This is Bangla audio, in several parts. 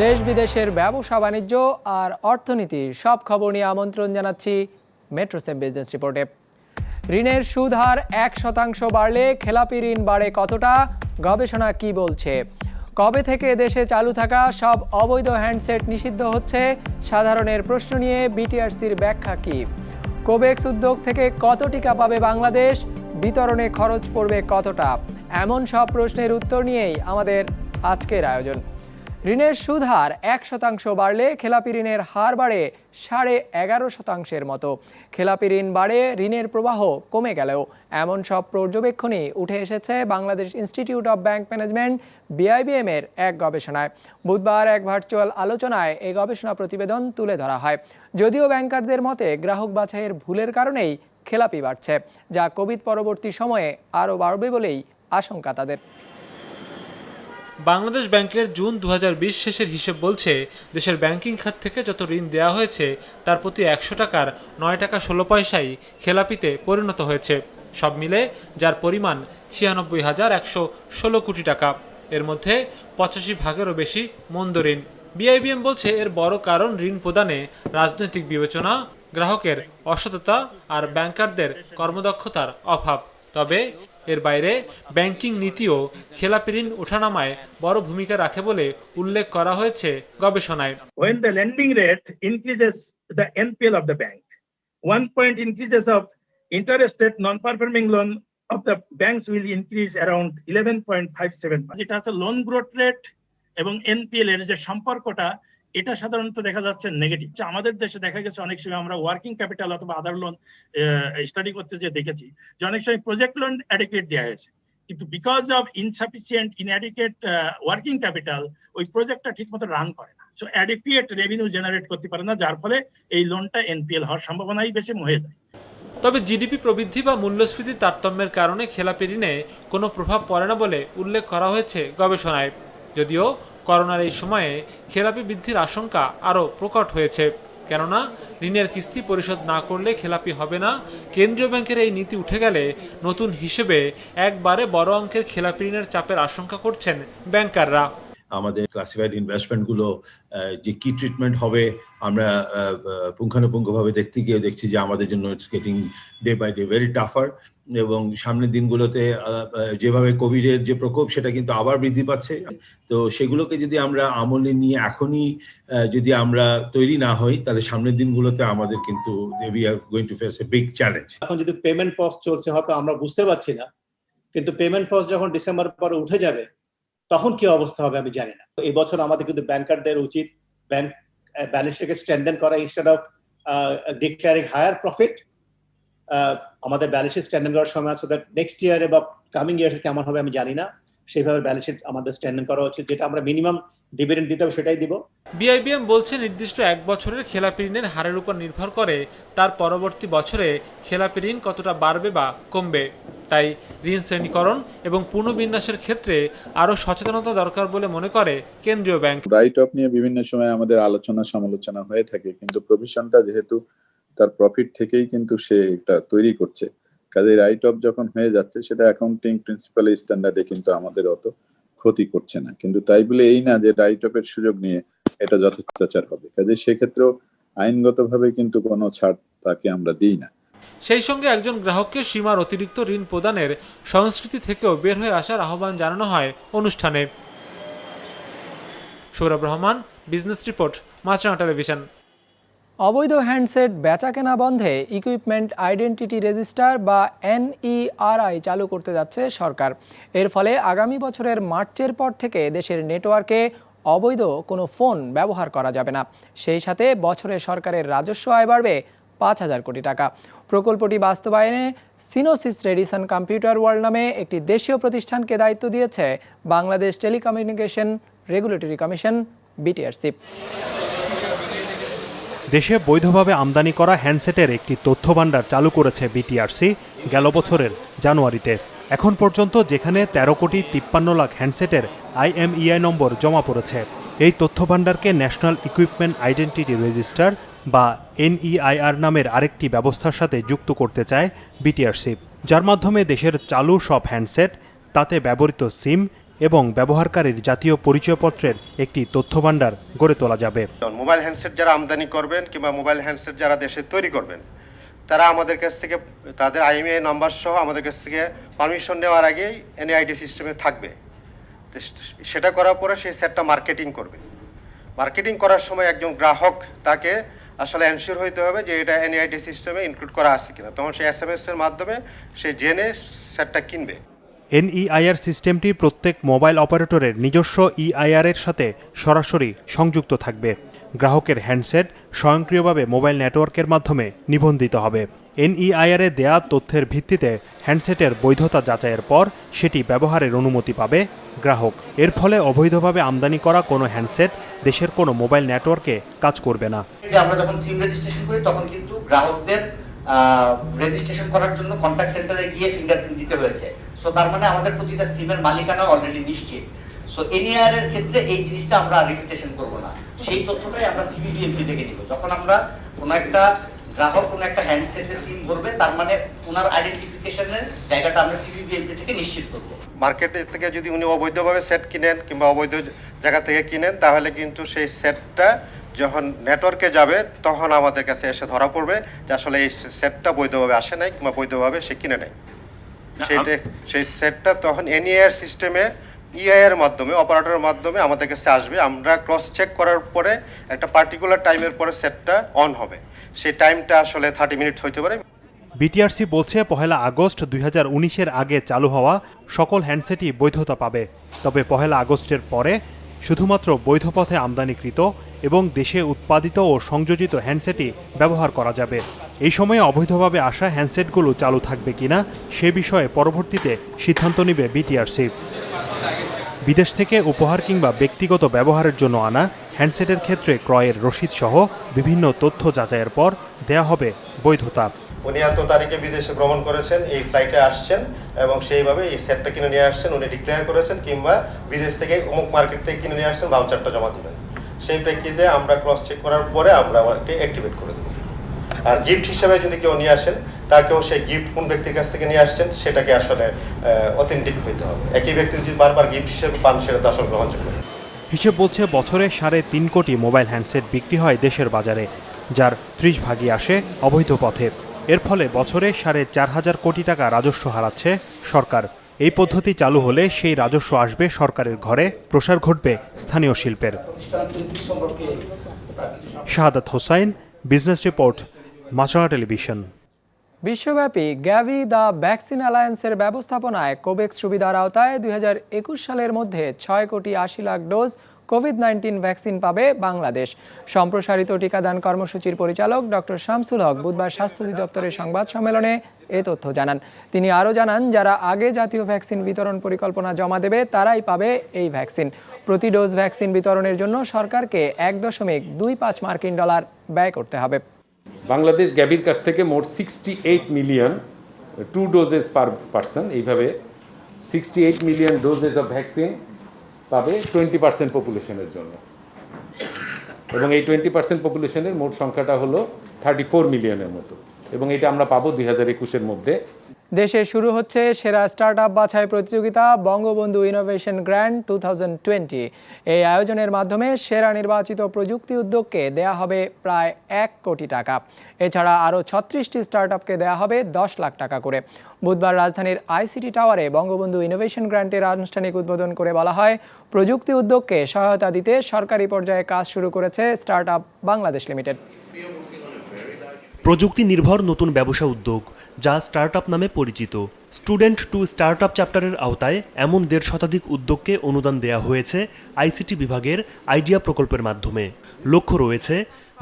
দেশ বিদেশের ব্যবসা বাণিজ্য আর অর্থনীতির সব খবর নিয়ে আমন্ত্রণ জানাচ্ছি মেট্রো সেম বিজনেস রিপোর্টে। ঋণের সুদ হার 1% বাড়লে খেলাপি ঋণ বাড়ে কতটা, গবেষণা কি বলছে? কবে থেকে দেশে চালু থাকা সব অবৈধ হ্যান্ডসেট নিষিদ্ধ হচ্ছে? সাধারণের প্রশ্ন নিয়ে বিটিআরসির ব্যাখ্যা কি? কোভ্যাক্স উদ্যোগ থেকে কত টিকা পাবে বাংলাদেশ? বিতরণে খরচ পড়বে কতটা? এমন সব প্রশ্নের উত্তর নিয়েই আমাদের আজকের আয়োজন। ঋণের সুদ হার 1% বাড়লে খেলাপি ঋণের হার বাড়ে 11.5%-এর মতো। খেলাপি ঋণ বাড়ে, ঋণের প্রবাহ কমে গেলেও এমন সব পর্যবেক্ষণই উঠে এসেছে Bangladesh institute of bank management BIBM এর এক গবেষণায়। বুধবার এক ভার্চুয়াল আলোচনায় এই গবেষণা প্রতিবেদন তুলে ধরা হয়। যদিও ব্যাংকারদের মতে গ্রাহক বাছাইয়ের ভুলের কারণেই খেলাপি বাড়ছে, যা কোভিড পরবর্তী সময়ে আরও বাড়বে বলেই আশঙ্কা তাদের। বাংলাদেশ ব্যাংকের জুন 2020 শেষের হিসেব বলছে, দেশের ব্যাংকিং খাত থেকে যত ঋণ দেওয়া হয়েছে তার প্রতি 100 টাকার 9 টাকা 16 পয়সাই খেলাপিতে পরিণত হয়েছে। সব মিলে যার পরিমাণ 96,116 কোটি টাকা। এর মধ্যে 85 ভাগেরও বেশি মন্দ ঋণ। BIBM বলছে এর বড় কারণ ঋণ প্রদানে রাজনৈতিক বিবেচনা, গ্রাহকের অসততা আর ব্যাংকারদের কর্মদক্ষতার অভাব। তবে এর বাইরে ব্যাংকিং নীতিও খেলাপি ঋণ ওঠানামায় বড় ভূমিকা রাখে বলে উল্লেখ করা হয়েছে গবেষণায়। When the lending rate increases the NPL of the bank, 1 point increases of interest rate non-performing loan of the banks will increase around 11.57%. এটা আছে লোন গ্রোথ রেট এবং NPL এর যে সম্পর্কটা, এটা সাধারণত দেখা যাচ্ছে নেগেটিভ। আমাদের দেশে দেখা গেছে অনেক সময় আমরা ওয়ার্কিং ক্যাপিটাল অথবা আদার লোন স্টাডি করতে যে দেখেছি যে অনেক সময় প্রজেক্ট লোন অ্যাডিকুয়েট দেওয়া হয়েছে, কিন্তু because of insufficient inadequate working capital ওই প্রজেক্টটা ঠিকমতো রান করে না, সো অ্যাডিকুয়েট রেভিনিউ জেনারেট করতে পারে না, যার ফলে এই লোনটা NPL হওয়ার সম্ভাবনাই বেশি হয়ে যায়। তবে জিডিপি প্রবৃদ্ধি বা মূল্যস্ফীতির তারতম্যের কারণে খেলাপি ঋণে কোনো প্রভাব পড়ে না বলে উল্লেখ করা হয়েছে গবেষণায়। যদিও করোনার এই সময়ে খেলাপি বৃদ্ধির আশঙ্কা আরও প্রকট হয়েছে, কেননা ঋণের কিস্তি পরিশোধ না করলে খেলাপি হবে না। কেন্দ্রীয় ব্যাংকের এই নীতি উঠে গেলে নতুন হিসেবে একবারে বড় অঙ্কের খেলাপি ঋণের চাপের আশঙ্কা করছেন ব্যাংকাররা। আমাদের ক্লাসিফাইড ইনভেস্টমেন্টগুলো যে কি ট্রিটমেন্ট হবে আমরা পুঙ্খানুপুঙ্খভাবে দেখতে গিয়ে দেখছি যে আমাদের জন্য it's getting day by day very tougher, এবং সামনের দিনগুলোতে যেভাবে কোভিডের যে প্রকোপ সেটা কিন্তু আবার বৃদ্ধি পাচ্ছে। তো সেগুলোকে যদি আমরা আমলে নিয়ে এখনই যদি আমরা তৈরি না হই, তাহলে সামনের দিনগুলোতে আমাদের কিন্তু we are going to face a big challenge. এখন যদি পেমেন্ট পজ চলছে হয়তো আমরা বুঝতে পারছি না, কিন্তু পেমেন্ট পজ যখন ডিসেম্বর পরে উঠে যাবে তখন কি অবস্থা হবে আমি জানি না। এই বছর আমাদের কিন্তু ব্যাংকারদের উচিত ব্যাংক ব্যালেন্স শিটকে স্ট্রেনথেন করা, instead of declaring higher profit. আমাদের ব্যালেন্স শিট স্ট্রেনথেন করার সময় আছে, দ্যাট নেক্সট ইয়ারে বা কামিং ইয়ার্সে কেমন হবে আমি জানি না, সেইভাবে ব্যালেন্স শিট আমাদের স্ট্রেনথেন করা উচিত। যেটা আমরা মিনিমাম ডিভিডেন্ড দিতে হবে সেটাই দিব। BIBM বলছে নির্দিষ্ট 1 বছরের খেলাপি ঋণের হারের উপর নির্ভর করে তার পরবর্তী বছরে খেলাপি ঋণ কতটা বাড়বে বা কমবে। তাই ঋণ শ্রেণীকরণ এবং পুনর্বিন্যাসের ক্ষেত্রে আরও সচেতনতা দরকার বলে মনে করে কেন্দ্রীয় ব্যাংক। রাইট অফ নিয়ে বিভিন্ন সময় আমাদের আলোচনা সমালোচনা হয়ে থাকে, কিন্তু প্রভিশনটা যেহেতু তার প্রফিট থেকেই কিন্তু সে এটা তৈরি করছে, কাজে রাইট অফ যখন হয়ে যাচ্ছে সেটা অ্যাকাউন্টিং প্রিন্সিপাল স্ট্যান্ডার্ডে কিন্তু আমাদের অত ক্ষতি করছে না। কিন্তু তাই বলে এই না যে রাইট অফের সুযোগ নিয়ে এটা যথেচ্ছাচার হবে, কাজে সেক্ষেত্রেও আইনগতভাবে কিন্তু কোনো ছাড় তাকে আমরা দিই না। সেই সঙ্গে একজন গ্রাহককে সীমার অতিরিক্ত ঋণ প্রদানের সংস্কৃতি থেকেও বের হয়ে আসার আহ্বান জানানো হয় অনুষ্ঠানে। সৌরভ রহমান, বিজনেস রিপোর্ট, মাছরাঙা টেলিভিশন। অবৈধ হ্যান্ডসেট বেচাকেনা বন্ধে ইকুইপমেন্ট আইডেন্টিটি রেজিস্টার বা NERI চালু করতে যাচ্ছে সরকার। এর ফলে আগামী বছরের মার্চের পর থেকে দেশের নেটওয়ার্কে অবৈধ কোনো ফোন ব্যবহার করা যাবে না। সেই সাথে বছরে সরকারের রাজস্ব আয় বাড়বে 5,000 কোটি টাকা। প্রকল্পটি বাস্তবায়নে সিনোসিস রেডিসন কম্পিউটার ওয়ার্ল্ড নামে একটি দেশীয় প্রতিষ্ঠানকে দায়িত্ব দিয়েছে Bangladesh telecommunication regulatory commission BTRC। দেশে বৈধভাবে আমদানি করা হ্যান্ডসেটের একটি তথ্য ভাণ্ডার চালু করেছে BTRC গেল বছরের জানুয়ারিতে। এখন পর্যন্ত যেখানে 13,53 লাখ হ্যান্ডসেটের IMEI নম্বর জমা পড়েছে। এই তথ্য ভাণ্ডারকে ন্যাশনাল ইকুইপমেন্ট আইডেন্টিটি রেজিস্টার বা NEIR নামের আরেকটি ব্যবস্থার সাথে যুক্ত করতে চায় BTRC, যার মাধ্যমে দেশের চালু সব হ্যান্ডসেট তাতে ব্যবহৃত সিম, ক্যাশ, মোবাইল ফোন, এবং ব্যবহারকারীর জাতীয় পরিচয়পত্রের একটি তথ্যভাণ্ডার গড়ে তোলা যাবে। মোবাইল হ্যান্ডসেট যারা আমদানি করবেন কিংবা মোবাইল হ্যান্ডসেট যারা দেশে তৈরি করবেন, তারা আমাদের কাছ থেকে তাদের IMEI নাম্বার সহ আমাদের কাছ থেকে পারমিশন নেওয়ার আগেই NID সিস্টেমে থাকবে। সেটা করার পরে সেই সেটটা মার্কেটিং করবে। মার্কেটিং করার সময় একজন গ্রাহক তাকে আসলে এনশিওর হইতে হবে যে এটা NID সিস্টেমে ইনক্লুড করা আছে কিনা, তখন সেই SMS এর মাধ্যমে সে জেনে সেটটা কিনবে। NEIR সিস্টেমটি প্রত্যেক মোবাইল অপারেটরের নিজস্ব EIR এর সাথে সরাসরি সংযুক্ত থাকবে। গ্রাহকের হ্যান্ডসেট স্বয়ংক্রিয়ভাবে মোবাইল নেটওয়ার্কের মাধ্যমে নিবন্ধিত হবে। NEIR এ দেয়া তথ্যের ভিত্তিতে হ্যান্ডসেটের বৈধতা যাচাইয়ের পর সেটি ব্যবহারের অনুমতি পাবে গ্রাহক। এর ফলে অবৈধভাবে আমদানি করা কোনো হ্যান্ডসেট দেশের কোনো মোবাইল নেটওয়ার্কে কাজ করবে না। আমরা যখন সিম রেজিস্ট্রেশন করি তখন কিন্তু গ্রাহকদের রেজিস্ট্রেশন করার জন্য কন্ট্যাক্ট সেন্টারে গিয়ে ফিঙ্গারপ্রিন্ট দিতে হয়েছে। সো তার মানে আমাদের প্রতিটা সিমের মালিকানা অলরেডি নিশ্চিত। সো NEIR এর ক্ষেত্রে এই জিনিসটা আমরা রিপিটেশন করব না, সেই তথ্যটাই আমরা CBBMP থেকে নিব। যখন আমরা কোনো একটা গ্রাহক কোনো একটা হ্যান্ডসেটে সিম ভরবে, তার মানে ওনার আইডেন্টিফিকেশনের জায়গাটা আমরা CBBMP থেকে নিশ্চিত করব। মার্কেট থেকে যদি উনি অবৈধভাবে সেট কিনেন কিংবা অবৈধ জায়গা থেকে কিনেন, তাহলে কিন্তু সেই সেটটা যখন নেটওয়ার্কে যাবে তখন আমাদের কাছে এসে ধরা পড়বে যে আসলে এই সেটটা বৈধভাবে আসে নাই কিংবা বৈধভাবে সে কিনে নেয়। সেই সেটটা তখন NEIR সিস্টেমে EIR মাধ্যমে অপারেটরের মাধ্যমে আমাদের কাছে আসবে। আমরা ক্রস চেক করার পরে একটা পার্টিকুলার টাইমের পরে সেটটা অন হবে। সেই টাইমটা আসলে 30 মিনিট হইতে পারে। BTRC বলছে 1 আগস্ট 2019-এর আগে চালু হওয়া সকল হ্যান্ডসেটই বৈধতা পাবে। তবে 1 আগস্টের পরে শুধুমাত্র বৈধ পথে আমদানিকৃত এবং দেশে উৎপাদিত ও সংযোজিত হ্যান্ডসেটই ব্যবহার করা যাবে। এই সময়ে অবৈধভাবে আসা হ্যান্ডসেটগুলো চালু থাকবে কিনা সে বিষয়ে পরবর্তীতে সিদ্ধান্ত নেবে BTRC। বিদেশ থেকে উপহার কিংবা ব্যক্তিগত ব্যবহারের জন্য আনা হ্যান্ডসেটের ক্ষেত্রে ক্রয়ের রসিদ সহ বিভিন্ন তথ্য যাচাইয়ের পর দেয়া হবে বৈধতা। উনি এত তারিখে বিদেশে ভ্রমণ করেছেন, এই ফ্লাইটে আসছেন এবং সেইভাবে এই সেটটা কিনে নিয়ে আসছেন, উনি ডিক্লেয়ার করেছেন, কিংবা বিদেশ থেকে অমুক মার্কেট থেকে কিনে নিয়ে আসছেন, ভাউচারটা জমা দিবেন। সেই প্রেক্ষিতে আমরা ক্রস চেক করার পরে আমরা ওকে অ্যাক্টিভেট করে দেব। আর গিফট হিসেবে যদি কেউ নিয়ে আসেন, তাকেও সেই গিফট কোন ব্যক্তির কাছ থেকে নিয়ে আসছেন সেটাকে আসলে অথেন্টিক হইতে হবে। একই ব্যক্তি যদি বারবার গিফট হিসেবে পান, সেটা তো আসলে গ্রহণযোগ্য। হিসেব বলছে বছরে 3.5 কোটি মোবাইল হ্যান্ডসেট বিক্রি হয় দেশের বাজারে, যার 30 ভাগই আসে অবৈধ পথে। এর ফলে বছরে 4.5 কোটি টাকা রাজস্ব হারাচ্ছে সরকার। এই পদ্ধতি চালু হলে সেই রাজস্ব আসবে সরকারের ঘরে, প্রসার ঘটবে স্থানীয় শিল্পের। শাহাদাত হোসাইন, বিজনেস রিপোর্ট, মাছরাঙা টেলিভিশন। বিশ্বব্যাপী গ্যাভি দ্য ভ্যাকসিন অ্যালায়েন্সের ব্যবস্থাপনায় কোভ্যাক্স সুবিধার আওতায় 2021 সালের মধ্যে 6,80,00,000 ডোজ কোভিড-19 ভ্যাকসিন পাবে বাংলাদেশ। সম্প্রসারিত টিকাদান কর্মসূচির পরিচালক ডক্টর শামসুল হক বুধবার স্বাস্থ্য অধিদপ্তরের সংবাদ সম্মেলনে এ তথ্য জানান। তিনি আরও জানান, যারা আগে জাতীয় ভ্যাকসিন বিতরণ পরিকল্পনা জমা দেবে তারাই পাবে এই ভ্যাকসিন। প্রতি ডোজ ভ্যাকসিন বিতরণের জন্য সরকারকে $1.25 মার্কিন ব্যয় করতে হবে। বাংলাদেশ গ্যাভির কাছ থেকে মোট 68 মিলিয়ন 2 ডোজেস পার পারসন, এইভাবে 68 মিলিয়ন ডোজেস অফ ভ্যাকসিন পাবে 20% পপুলেশনের জন্য, এবং এই 20% পপুলেশনের মোট সংখ্যাটা হলো 34 মিলিয়নের মতো, এবং এটা আমরা পাবো 2021-এর মধ্যে। দেশে শুরু হচ্ছে সেরা স্টার্টআপ বাছাই প্রতিযোগিতা বঙ্গবন্ধু ইনোভেশন গ্র্যান্ড 2020। এই আয়োজনের মাধ্যমে সেরা নির্বাচিত প্রযুক্তি উদ্যোগকে দেয়া হবে প্রায় 1 কোটি টাকা। এছাড়া আরও 36টি স্টার্টআপকে দেয়া হবে 10 লাখ টাকা করে। বুধবার রাজধানীর ICT টাওয়ারে বঙ্গবন্ধু ইনোভেশন গ্র্যান্টের আনুষ্ঠানিক উদ্বোধন করে বলা হয়, প্রযুক্তি উদ্যোগকে সহায়তা দিতে সরকারি পর্যায়ে কাজ শুরু করেছে স্টার্টআপ বাংলাদেশ লিমিটেড। প্রযুক্তি নির্ভর নতুন ব্যবসা উদ্যোগ, যা স্টার্টআপ নামে পরিচিত। স্টুডেন্ট টু স্টার্টআপ চ্যাপ্টারের আওতায় এমন 1.5 শতাধিক উদ্যোগকে অনুদান দেয়া হয়েছে ICT বিভাগের আইডিয়া প্রকল্পের মাধ্যমে। লক্ষ্য রয়েছে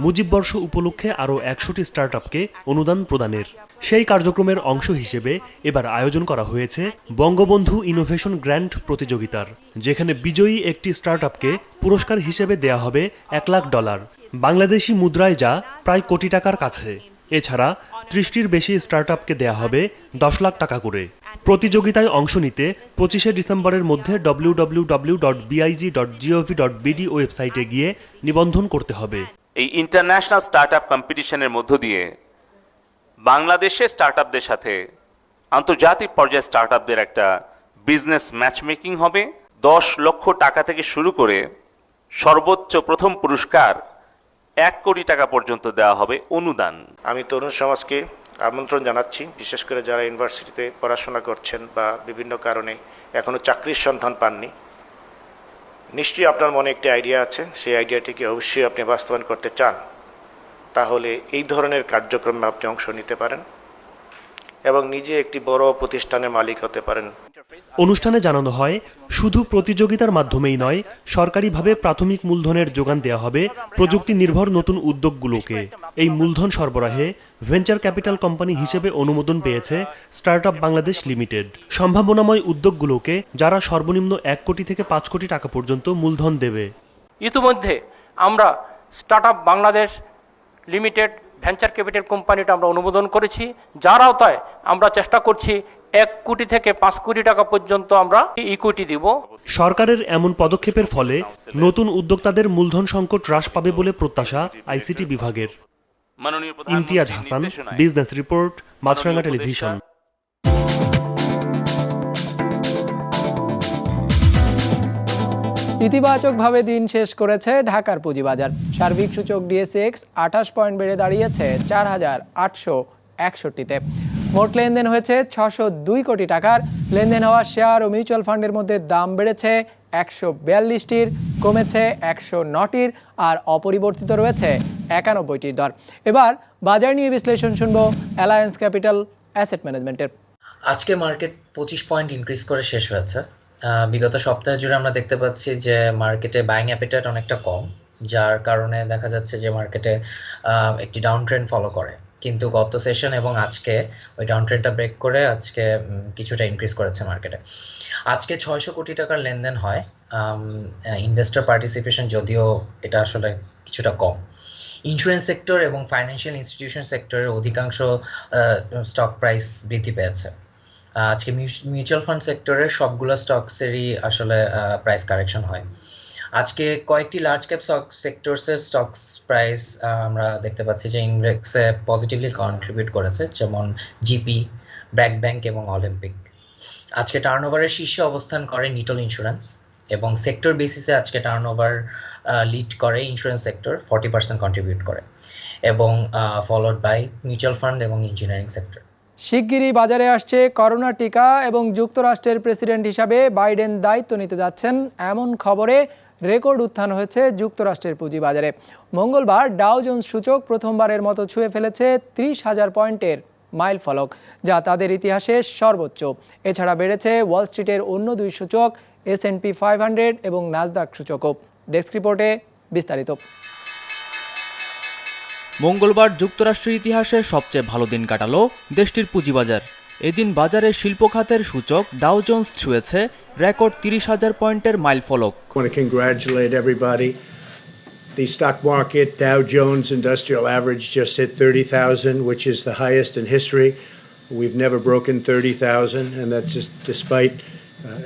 মুজিববর্ষ উপলক্ষে আরও 100টি স্টার্টআপকে অনুদান প্রদানের। সেই কার্যক্রমের অংশ হিসেবে এবার আয়োজন করা হয়েছে বঙ্গবন্ধু ইনোভেশন গ্র্যান্ট প্রতিযোগিতার, যেখানে বিজয়ী একটি স্টার্টআপকে পুরস্কার হিসেবে দেয়া হবে $1 লাখ, বাংলাদেশি মুদ্রায় যা প্রায় কোটি টাকার কাছে। এছাড়া 30টির বেশি স্টার্টআপকে দেয়া হবে 10 লাখ টাকা করে। প্রতিযোগিতায় অংশ নিতে 25শে ডিসেম্বরের মধ্যে www.big.gov.bd ওয়েবসাইটে গিয়ে নিবন্ধন করতে হবে। এই ইন্টারন্যাশনাল স্টার্টআপ কম্পিটিশনের মধ্য দিয়ে বাংলাদেশের স্টার্টআপদের সাথে আন্তর্জাতিক পর্যায়ে স্টার্টআপদের একটা বিজনেস ম্যাচমেকিং হবে। 10 লক্ষ টাকা থেকে শুরু করে সর্বোচ্চ প্রথম পুরস্কার 1 কোটি টাকা পর্যন্ত দেওয়া হবে অনুদান। আমি তরুণ সমাজকে আমন্ত্রণ জানাচ্ছি, বিশেষ করে যারা ইউনিভার্সিটিতে পড়াশোনা করছেন বা বিভিন্ন কারণে এখনও চাকরির সন্ধান পাননি। নিশ্চয়ই আপনার মনে একটি আইডিয়া আছে, সেই আইডিয়াটিকে অবশ্যই আপনি বাস্তবায়ন করতে চান, তাহলে এই ধরনের কার্যক্রমে আপনি অংশ নিতে পারেন এবং নিজে একটি বড় প্রতিষ্ঠানের মালিক হতে পারেন। অনুষ্ঠানে জানানো হয়, শুধু প্রতিযোগিতার মাধ্যমেই নয়, সরকারিভাবে প্রাথমিক মূলধনের যোগান দেওয়া হবে প্রযুক্তি নির্ভর নতুন উদ্যোগগুলোকে। এই মূলধন সরবরাহে ভেঞ্চার ক্যাপিটাল কোম্পানি হিসেবে অনুমোদন পেয়েছে স্টার্টআপ বাংলাদেশ লিমিটেড। সম্ভাবনাময় উদ্যোগগুলোকে যারা সর্বনিম্ন 1 কোটি থেকে 5 কোটি টাকা পর্যন্ত মূলধন দেবে। ইতিমধ্যে আমরা startup Bangladesh limited venture capital কোম্পানিটা আমরা অনুমোদন করেছি, যার আওতায় আমরা চেষ্টা করছি 1 কোটি থেকে 5 কোটি টাকা পর্যন্ত আমরা ইকুইটি দিব। সরকারের এমন পদক্ষেপের ফলে নতুন উদ্যোক্তাদের মূলধন সংকট হ্রাস পাবে বলে প্রত্যাশা আইসিটি বিভাগের। ইমতিয়াজ হাসান, বিজনেস রিপোর্ট, মাছরাঙ্গা টেলিভিশন। ইতিবাচকভাবে দিন শেষ করেছে ঢাকার পুঁজিবাজার। সার্বিক সূচক ডিএসএক্স 28 পয়েন্ট বেড়ে দাঁড়িয়েছে 4,861-তে। মোট লেনদেন হয়েছে 602 কোটি টাকার। লেনদেন হওয়া শেয়ার ও মিউচুয়াল ফান্ডের মধ্যে দাম বেড়েছে 142টির, কমেছে 109টির, আর অপরিবর্তিত রয়েছে 91টির দর। এবার বাজার নিয়ে বিশ্লেষণ শুনবো অ্যালায়েন্স ক্যাপিটাল অ্যাসেট ম্যানেজমেন্টের। আজকে মার্কেট 25 পয়েন্ট ইনক্রিজ করে শেষ হয়েছে। বিগত সপ্তাহ জুড়ে আমরা দেখতে পাচ্ছি যে মার্কেটে বাইং অ্যাপিটাইট অনেকটা কম, যার কারণে দেখা যাচ্ছে যে মার্কেটে একটি ডাউন ট্রেন্ড ফলো করে। কিন্তু গত সেশন এবং আজকে ওই ডাউন ট্রেন্ডটা ব্রেক করে আজকে কিছুটা ইনক্রিজ করেছে মার্কেটে। আজকে 600 কোটি টাকার লেনদেন হয়। ইনভেস্টর পার্টিসিপেশন যদিও এটা আসলে কিছুটা কম। ইন্স্যুরেন্স সেক্টর এবং ফাইন্যান্সিয়াল ইনস্টিটিউশন সেক্টরের অধিকাংশ স্টক প্রাইস বৃদ্ধি পেয়েছে। আজকে মিউচুয়াল ফান্ড সেক্টরের সবগুলো স্টকসেরই আসলে প্রাইস কারেকশন হয়। আজকে কয়েকটি লার্জ ক্যাপ সেক্টরসের স্টকস প্রাইস আমরা দেখতে পাচ্ছি যে ইন্ডেক্সে পজিটিভলি কন্ট্রিবিউট করেছে, যেমন জিপি, ব্র্যাক ব্যাংক এবং অলিম্পিক। আজকে টার্নওভারের শীর্ষে অবস্থান করে নিটল ইন্স্যুরেন্স এবং সেক্টর বেসিসে আজকে টার্নওভার লিড করে ইন্স্যুরেন্স সেক্টর, 40% কন্ট্রিবিউট করে, এবং ফলোড বাই মিউচুয়াল ফান্ড এবং ইঞ্জিনিয়ারিং সেক্টর। শিগগিরই বাজারে আসছে করোনা টিকা এবং যুক্তরাষ্ট্রের প্রেসিডেন্ট হিসাবে বাইডেন দায়িত্ব নিতে যাচ্ছেন এমন খবরে রেকর্ড উত্থান হয়েছে যুক্তরাষ্ট্রের পুঁজিবাজারে। মঙ্গলবার ডাও জোন্স সূচক প্রথমবারের মতো ছুঁয়ে ফেলেছে 30,000 পয়েন্টের মাইল ফলক, যা তাদের ইতিহাসে সর্বোচ্চ। এছাড়া বেড়েছে ওয়াল স্ট্রিটের অন্য 2 সূচক, S&P 500 এবং নাসদাক সূচকও। ডেস্ক রিপোর্টে বিস্তারিত। মঙ্গলবার যুক্তরাষ্ট্রের ইতিহাসে সবচেয়ে ভালো দিন কাটালো দেশটির পুঁজিবাজার। এদিন বাজারে শিল্প খাতের সূচক ডাও জোন্স ছুঁয়েছে রেকর্ড 30,000 পয়েন্টের মাইল ফলক। I want to congratulate everybody. The stock market Dow Jones Industrial Average just hit 30,000, which is the highest in history. We've never broken 30,000, and that's just despite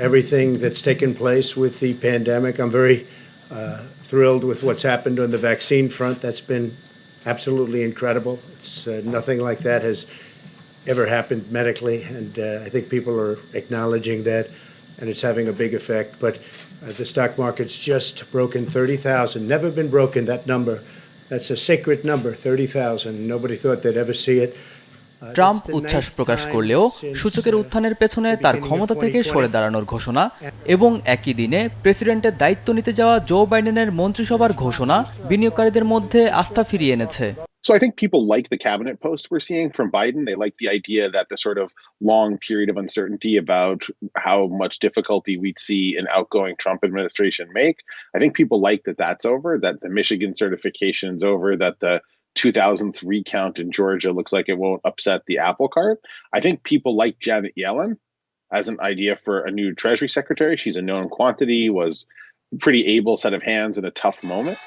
everything that's taken place with the pandemic. I'm very thrilled with what's happened on the vaccine front. That's been absolutely incredible. It's nothing like that has ever happened medically, and I think people are acknowledging that, and it's having a big effect. But the stock market's just broken 30,000. Never been broken, that number. That's a sacred number, 30,000. Nobody thought they'd ever see it. Trump উচ্ছ্বাস প্রকাশ করলেও সূচকের উত্থানের পেছনে তার ক্ষমতা থেকে সরে দাঁড়ানোর ঘোষণা এবং একই দিনে প্রেসিডেন্টের দায়িত্ব নিতে যাওয়া জো বাইডেনের মন্ত্রিসভার ঘোষণা বিনিয়োগকারীদের মধ্যে আস্থা ফিরিয়ে এনেছে। So I think people like the cabinet post we're seeing from Biden. They like the idea that the sort of long period of uncertainty about how much difficulty we'd see an outgoing Trump administration make. I think people like that that's over, that the Michigan certification's over, that the 2000th recount in Georgia looks like it won't upset the apple cart. I think people like Janet Yellen as an idea for a new Treasury Secretary. She's a known quantity, was pretty able set of hands in a tough moment.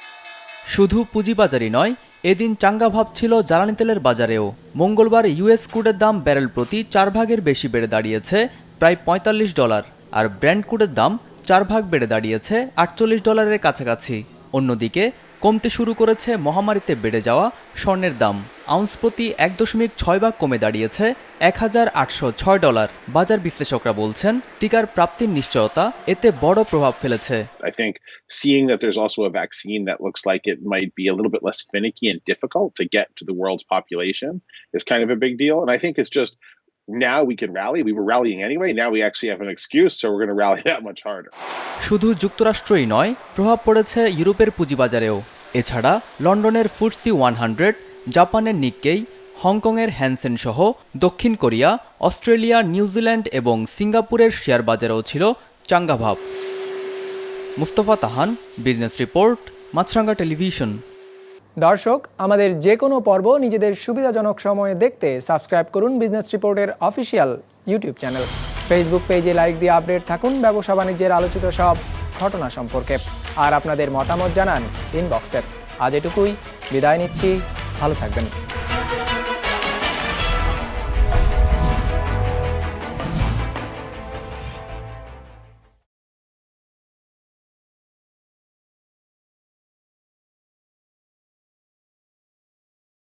শুধু পুঁজিবাজারই নয়, এদিন চাঙ্গা ভাব ছিল জ্বালানি তেলের বাজারেও। মঙ্গলবার ইউএস ক্রুডের দাম ব্যারেল প্রতি 4 ভাগের বেশি বেড়ে দাঁড়িয়েছে প্রায় $45, আর ব্র্যান্ড ক্রুডের দাম 4 ভাগ বেড়ে দাঁড়িয়েছে $48 কাছাকাছি। অন্যদিকে কমতে শুরু করেছে মহামারীতে বেড়ে যাওয়া স্বর্ণের দাম। আউন্স প্রতি 1.6 ভাগ কমে দাঁড়িয়েছে $1,806। বাজার বিশ্লেষকরা বলছেন টিকার প্রাপ্তির নিশ্চয়তা এতে বড় প্রভাব ফেলেছে। I think seeing that there's also a vaccine that looks like it might be a little bit less finicky and difficult to get to the world's population is kind of a big deal. And I think it's just now we can rally. We were rallying anyway. Now we actually have an excuse, so we're going to rally that much harder. শুধু যুক্তরাষ্ট্রই নয়, প্রভাব পড়েছে ইউরোপের পুঁজিবাজারেও। এছাড়া লন্ডনের FTSE 100, জাপানের নিক্কেই, হংকংয়ের হ্যানসেন সহ দক্ষিণ কোরিয়া, অস্ট্রেলিয়া, নিউজিল্যান্ড এবং সিঙ্গাপুরের শেয়ার বাজারেও ছিল চাঙ্গা ভাব। মুস্তফা তাহান, বিজনেস রিপোর্ট, মাছরাঙ্গা টেলিভিশন। দর্শক, আমাদের যে কোনো পর্ব নিজেদের সুবিধাজনক সময়ে দেখতে সাবস্ক্রাইব করুন বিজনেস রিপোর্টের অফিসিয়াল ইউটিউব চ্যানেল। ফেসবুক পেজে লাইক দিয়ে আপডেট থাকুন ব্যবসা বাণিজ্যের আলোচিত সব ঘটনা সম্পর্কে। আর আপনাদের মতামত জানান ইনবক্সে। আজ এটুকুই, বিদায় নিচ্ছি, ভালো থাকবেন।